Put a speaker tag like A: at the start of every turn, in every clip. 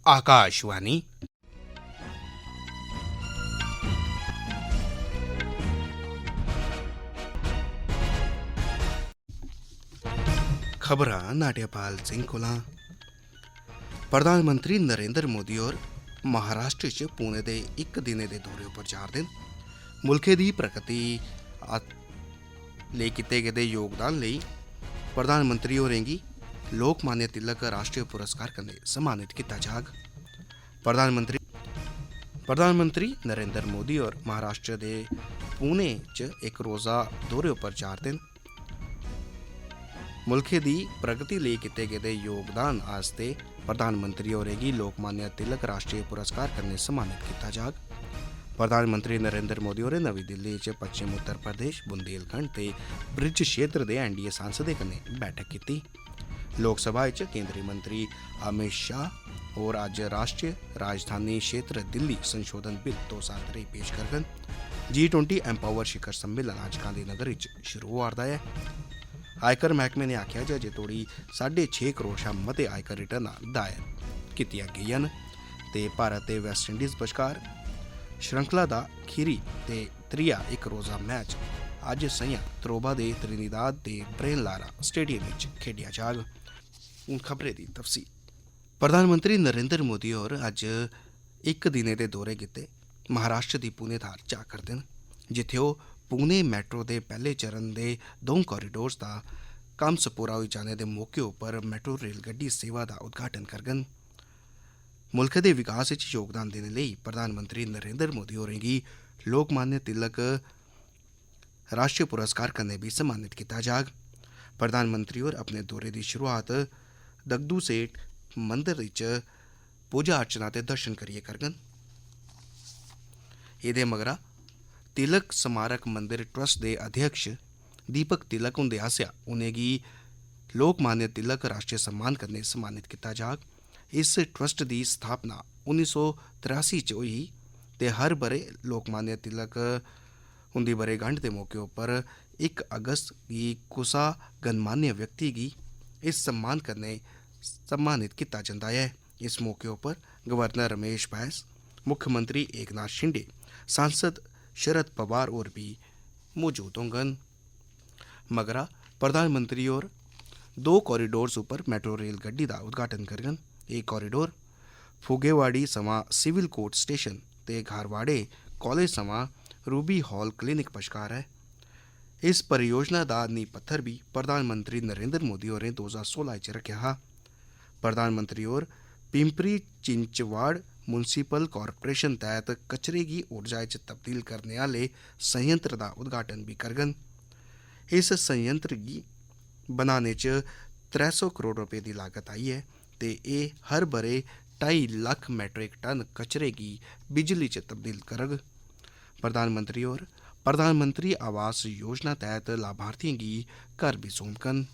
A: आकाशवाणी। खबरां नाट्यपाल सिंह कोला। प्रधानमंत्री नरेंद्र मोदी होर महाराष्ट्र च पुणे दे इक दिने दे दौरे उप्पर जा'रदे न। मुल्खै दी प्रगति लेई कीते गेदे योगदान लेई प्रधानमंत्री होरें गी लोकमान्य तिलक राष्ट्रीय पुरस्कार कन्नै सम्मानित कीता जाग। प्रधानमंत्री नरेंद्र मोदी होर महाराष्ट्र दे पुणे च इक रोजा दौरे उप्पर जा'रदे न। मुल्खै दी प्रगति लेई कीते गेदे योगदान आस्तै प्रधानमंत्री होरें गी लोकमान्य तिलक राष्ट्रीय पुरस्कार कन्नै सम्मानित कीता जाग। प्रधानमंत्री नरेंद्र मोदी होरें नमीं दिल्ली च पश्चिम उत्तर प्रदेश, बुंदेलखंड ते ब्रिज क्षेत्र दे एनडीए सांसदें कन्नै बैठक कीती। लोकसभा च केंद्रीय मंत्री अमित शाह होर अज्ज राष्ट्रीय राजधानी क्षेत्र दिल्ली संशोधन बिल 2023 पेश करङन। G20 एम्पावर शिखर सम्मेलन अज्ज गांधीनगर च शुरू होआ'रदा ऐ। आयकर मैह्कमे ने आखेआ जे अजें तोड़ी 6.5 करोड़ शा मते आयकर रिटर्नां दायर कीतीआं गेईआं न ते भारत ते वैस्टइंडीज बश्कार श्रृंखला दा खीरी ते त्रीया इक रोजा मैच अज्ज सं'ञा त्रोबा दे त्रिनिदाद दे ब्रेन लारा स्टेडियम च खेड्डेआ जाग। हून खबरें दी तफसील। प्रधानमंत्री नरेंद्र मोदी होर अज्ज इक दिने दे दौरे गित्ते महाराष्ट्र दी पुणे थाह्र जा करदे न, जित्थै ओह् पुणे मैट्रो दे पैह्ले चरण दे 2 कारीडोर्स दा कम्म सबूरा होई जाने दे मौके उप्पर मैट्रो रेलगड्डी सेवा दा उद्घाटन करङन। मुल्ख दे विकास च योगदान देने लेई प्रधानमंत्री नरेंद्र मोदी होरें गी लोकमान्य तिलक राष्ट्रीय पुरस्कार कन्नै बी सम्मानित कीता जाग। प्रधानमंत्री होर अपने दौरे दी शुरुआत दगदू सेठ मंदर च पूजा अर्चना ते दर्शन करियै करङन। एह्दे मगरा तिलक स्मारक मंदिर ट्रस्ट दे अध्यक्ष दीपक तिलक हुंदे आसेआ उनेंगी लोकमान्य तिलक राष्ट्रीय सम्मान कन्नै सम्मानित कीता जाग। इस ट्रस्ट दी स्थापना 1983 च होई ही ते हर ब'रे लोकमान्य तिलक हुंदी ब'रेगंढ दे मौके उप्पर 1 अगस्त गी कुसा गणमान्य व्यक्ति गी इस सम्मान कन्नै सम्मानित कीता जंदा ऐ। इस मौके उप्पर गवर्नर रमेश बैस, मुक्खमंत्री एकनाथ शिंदे, सांसद शरद पवार होर बी मौजूद होङन। मगरा प्रधानमंत्री होर 2 कारीडोर्स उप्पर मैट्रो रेल गड्डी दा उद्घाटन करङन। एह् कारीडोर फुगेवाड़ी सवां सिविल कोर्ट स्टेशन ते घारवाड़े कालेज सवां रूबी हॉल क्लिनिक बश्कार ऐ। इस परियोजना दा नींह पत्थर बी प्रधानमंत्री नरेंद्र मोदी होरें 2016 च रखेआ हा। प्रधानमंत्री होर पिंपरी चिंचवाड़ म्युनिसिपल कारपोरेशन तैह्त कचरे गी ऊर्जा च तब्दील करने आह्ले संयंत्र दा उद्घाटन बी करङन। इस संयंत्र गी बनाने च 300 करोड़ रपेऽ दी लागत आई ऐ ते एह् हर ब'रे 2.5 लक्ख मैट्रिक टन कचरे गी बिजली च तब्दील करग। प्रधानमंत्री होर प्रधानमंत्री आवास योजना तैह्त लाभार्थियें गी घर बी सौंपङन।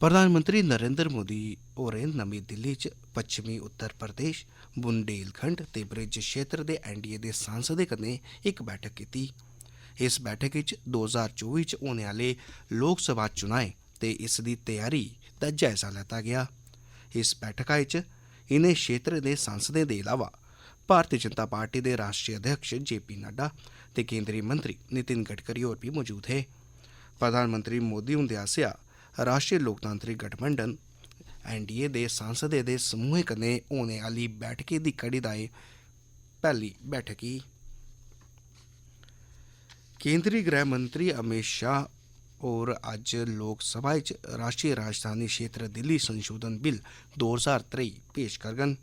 A: प्रधानमंत्री नरेंद्र मोदी होरें नमीं दिल्ली च पश्चिमी उत्तर प्रदेश, बुंदेलखंड ते ब्रिज क्षेत्र दे एनडीए दे सांसदें कन्नै इक बैठक कीती। इस बैठक च 2024 च होने आह्ले लोकसभा चुनाएं ते इस दी तैयारी दा जायजा लैता गेआ। इस बैठका च इनें क्षेत्रें दे सांसदें दे इलावा भारतीय जनता पार्टी दे राष्ट्रीय अध्यक्ष JP नड्डा ते केंद्रीय मंत्री नितिन गडकरी होर बी मौजूद हे। प्रधानमंत्री मोदी हुंदे आसेआ राष्ट्रीय लोकतांत्रिक गठबंधन एनडीए दे सांसदें दे समूहें कन्नै होने आह्ली बैठकें दी कड़ी दा एह् पैह्ली बैठक ही। केंद्री गृह मंत्री अमित शाह होर अज्ज लोकसभा च राष्ट्रीय राजधानी क्षेत्र दिल्ली संशोधन बिल 2023 पेश करङन।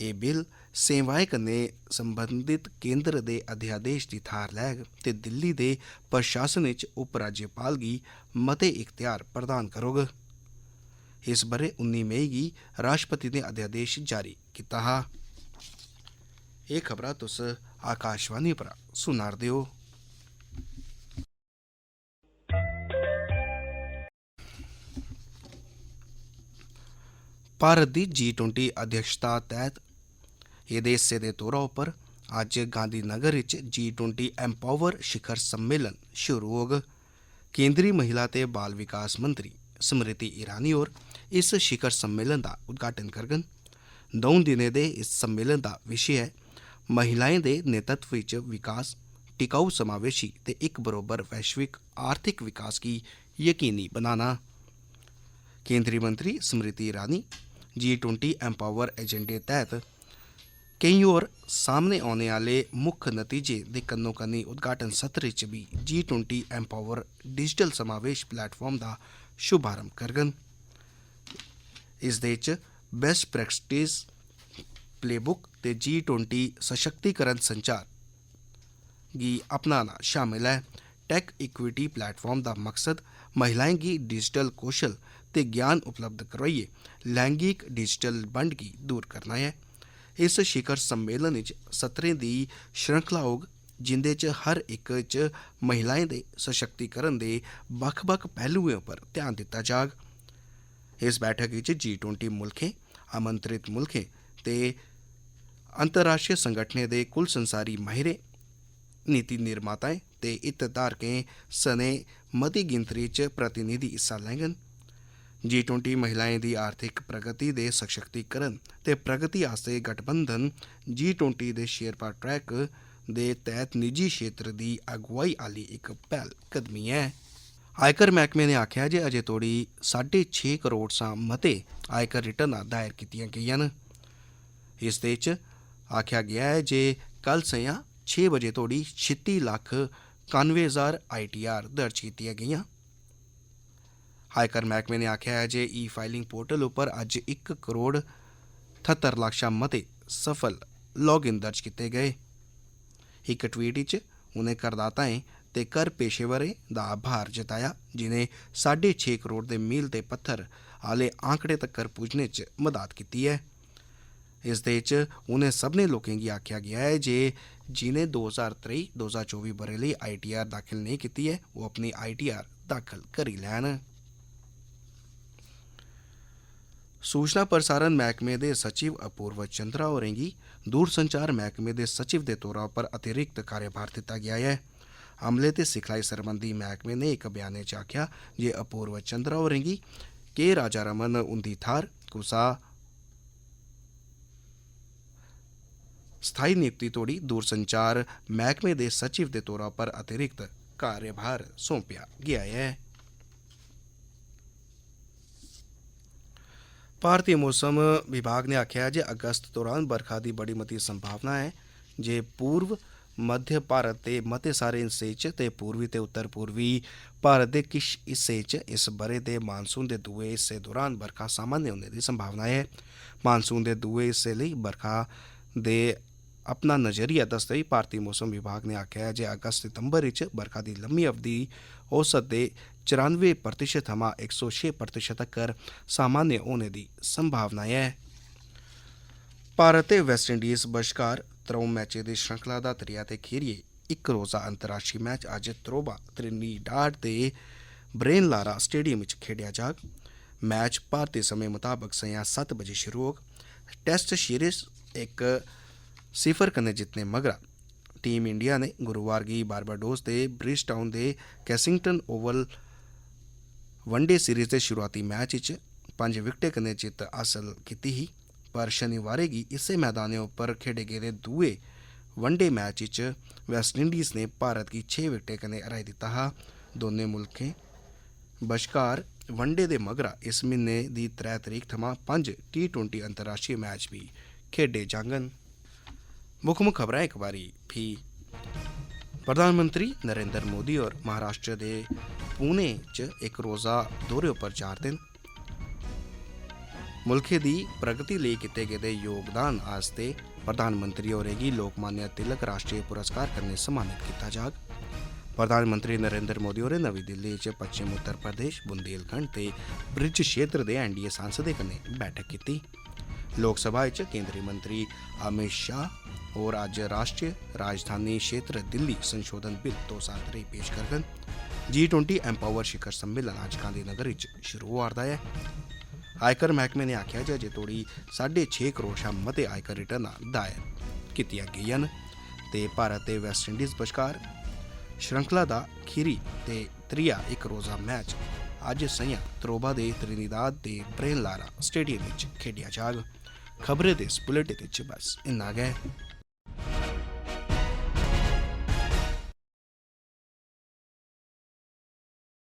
A: एह् बिल सेवाएं कन्नै संबंधित केंद्र दे अध्यादेश दी थाह्र लैग ते दिल्ली दे प्रशासन च उपराज्यपाल गी मते इख्तियार प्रदान करोग। इस ब'रे 19 मई गी राष्ट्रपति ने अध्यादेश जारी कीता हा। एह् खबरां तुस आकाशवाणी पर सुना'रदे ओ। भारत दी G20 अध्यक्षता तैह्त एह्दे हिस्से दे तौरा उप्पर अज्ज गांधीनगर च G20 एम्पावर शिखर सम्मेलन शुरू होग। केंद्री महिला ते बाल विकास मंत्री स्मृति ईरानी होर इस शिखर सम्मेलन का उद्घाटन करगन। 2 दिनें दे इस सम्मेलन का विषय है महिलाएं दे नेतृत्व विच विकास, टिकाऊ समावेशी ते एक बरोबर वैश्विक आर्थिक विकास की यकीनी बनाना। केंद्रीय मंत्री स्मृति ईरानी G20 एम्पावर एजेंडे तहत केई होर सामने आने आले मुक्ख नतीजे दे कन्नो कन्नी उद्घाटन सत्र च भी G20 एम्पावर डिजिटल समावेश प्लेटफॉर्म का शुभारंभ करगन। इस दे च बेस्ट प्रैक्टिस प्लेबुक ते G20 सशक्तिकरण संचार गी अपनाना शामिल है। टेक इक्विटी प्लेटफॉर्म का मकसद महिलाएं गी डिजिटल कौशल ते ज्ञान उपलब्ध करवाइए लैंगिक डिजिटल बंड गी दूर करना है। इस शिखर सम्मेलन च सत्रें दी श्रृंखला होग जिंदे च हर एक च महिलाएं दे सशक्तिकरण दे बक्ख-बक्ख पहलुओं पर ध्यान दिता जाग। इस बैठक च G20 मुल्खें, आमंत्रित मुल्खें ते अंतर्राष्ट्रीय संगठनें दे कुल संसारी माहिरें, नीति निर्माताएं ते हितधारकें सने मती गिनतरी च प्रतिनिधि हिस्सा लैंगन। G20 महिलाएं दी आर्थिक प्रगति दे सशक्तिकरण ते प्रगति आस्ते गठबंधन G20 दे शेरपा ट्रैक दे तहत निजी क्षेत्र दी अगुवाई आली एक पहल कदमी है। आयकर महकमे ने आख्या जे अजे तोड़ी 6.5 करोड़ सा मते आयकर रिटर्न दायर कीतियां गेइयां न। इस दे च आख्या गया है जे कल संझा 6 बजे तोड़ी 36,91,000 ITR दर्ज कीतियां गेइयां। आयकर महकमे ने आख्या है जे ई फाइलिंग पोर्टल उपर अज 1 करोड़ 78 लाख शा मते सफल लॉगिन दर्ज किए गए। एक ट्वीट च उनें करदाताएं ते कर पेशेवरें दा आभार जताया जिन्हें 6.5 करोड़ दे मील ते पत्थर आले आंकड़े तक्कर पुज्जने च मदद की है। इस दे च उनें सभनें लोकें गी आख्या गया है जे जिन्हें 2023-2024 ब'रे लेई ITR दाखिल नहीं की है वो अपनी ITR दाखिल करी लैन। सूचना प्रसारण महकमे दे सचिव अपूर्व चंद्रा होरें गी दूरसंचार महकमे दे सचिव दे तौरा पर अतिरिक्त कार्यभार दिता गया है। अमले ते सिखलाई सरबंधी महकमे ने एक बयाने च आख्या जे अपूर्व चंद्रा होरें गी के राजा रमन उंदी थार कुसा स्थायी नियुक्ति तोड़ी दूरसंचार महकमे दे सचिव दे तौरा पर अतिरिक्त कार्यभार सौंपया गया है। भारतीय मौसम विभाग ने आख्या जे अगस्त दौरान बरखा की बड़ी मती संभावना है जे पूर्व मध्य भारत के मते सारे हिस्से च ते पूर्वी ते उत्तर पूर्वी भारत के किश हिस्से च इस ब'रे दे मानसून के दूए हिस्से दौरान बरखा सामान्य होने की संभावना है। मानसून के दूए हिस्से लई बरखा दे अपना नजरिया दसदे होई भारतीय मौसम विभाग ने आख्या है जे अगस्त सितंबर च बरखा की लम्मी अवधि औसत दे 94% थमां 106% तक्कर सामान्य होने की संभावना है। भारत ते वेस्टइंडीज बश्कार 3 मैचें दी श्रृंखला दा त्रिया ते खीरिये इक रोज़ा अंतर्राष्ट्रीय मैच अज्ज त्रोबा त्रिनिडाड दे ब्रेन लारा स्टेडियम च खेडेआ जाग। मैच भारतीय समय मुताबक संझा 7 बजे शुरू होग। टेस्ट सीरीज 1-0 कन्नै जितने मगरा टीम इंडिया ने गुरुवार गी बारबाडोस दे ब्रिजटाउन दे कैसिंगटन ओवल वनडे सीरीज के शुरुआती मैच च 5 विकेटें कन्नै जित हासल की ही, पर शनिवारें गी इस्सै मैदान पर खेडे गेदे दूए वनडे मैच च वेस्टइंडीज ने भारत गी 6 विकेटें कन्नै हराई दिता हा। दोनें मुल्खें बश्कार वनडे दे मगरा इस म्हीने दी 3 तरीक थमां 5 T20 अंतर्राष्ट्रीय मैच भी खेडे जाङन। मुक्ख खबरां एक बारी भी। प्रधानमंत्री नरेंद्र मोदी और महाराष्ट्र दे पुणे च एक रोज़ा दौरे पर 4 दिन। मुल्खे दी प्रगति लेई कीते गेदे योगदान आस्ते प्रधानमंत्री होरें गी लोकमान्य तिलक राष्ट्रीय पुरस्कार कन्नै सम्मानित कीता जाग। प्रधानमंत्री नरेंद्र मोदी होरें नमीं दिल्ली च पश्चिम उत्तर प्रदेश बुंदेलखंड ते ब्रिज क्षेत्र दे NDA सांसदें कन्नै बैठक कीती। लोकसभा च केंद्रीय मंत्री अमित शाह और अज्ज राष्ट्रीय राजधानी क्षेत्र दिल्ली संशोधन बिल 2023 पेश करगन। G20 एम्पावर शिखर सम्मेलन अज्ज गांधीनगर च शुरू होआ रदा है। आयकर महकमे ने आख्या जे अजे तोड़ी 6.5 करोड़ शा मते आयकर रिटर्न दायर कीतियां गेइयां न ते भारत ते वेस्टइंडीज बश्कार श्रृंखला दा खीरी ते त्रिया इक रोज़ा मैच अज्ज संझा त्रोबा दे त्रिनिदाद दे ब्रेन लारा स्टेडियम विच खेडिया जाग। खबरें दे इस बुलेटिन च बस इन्ना गै।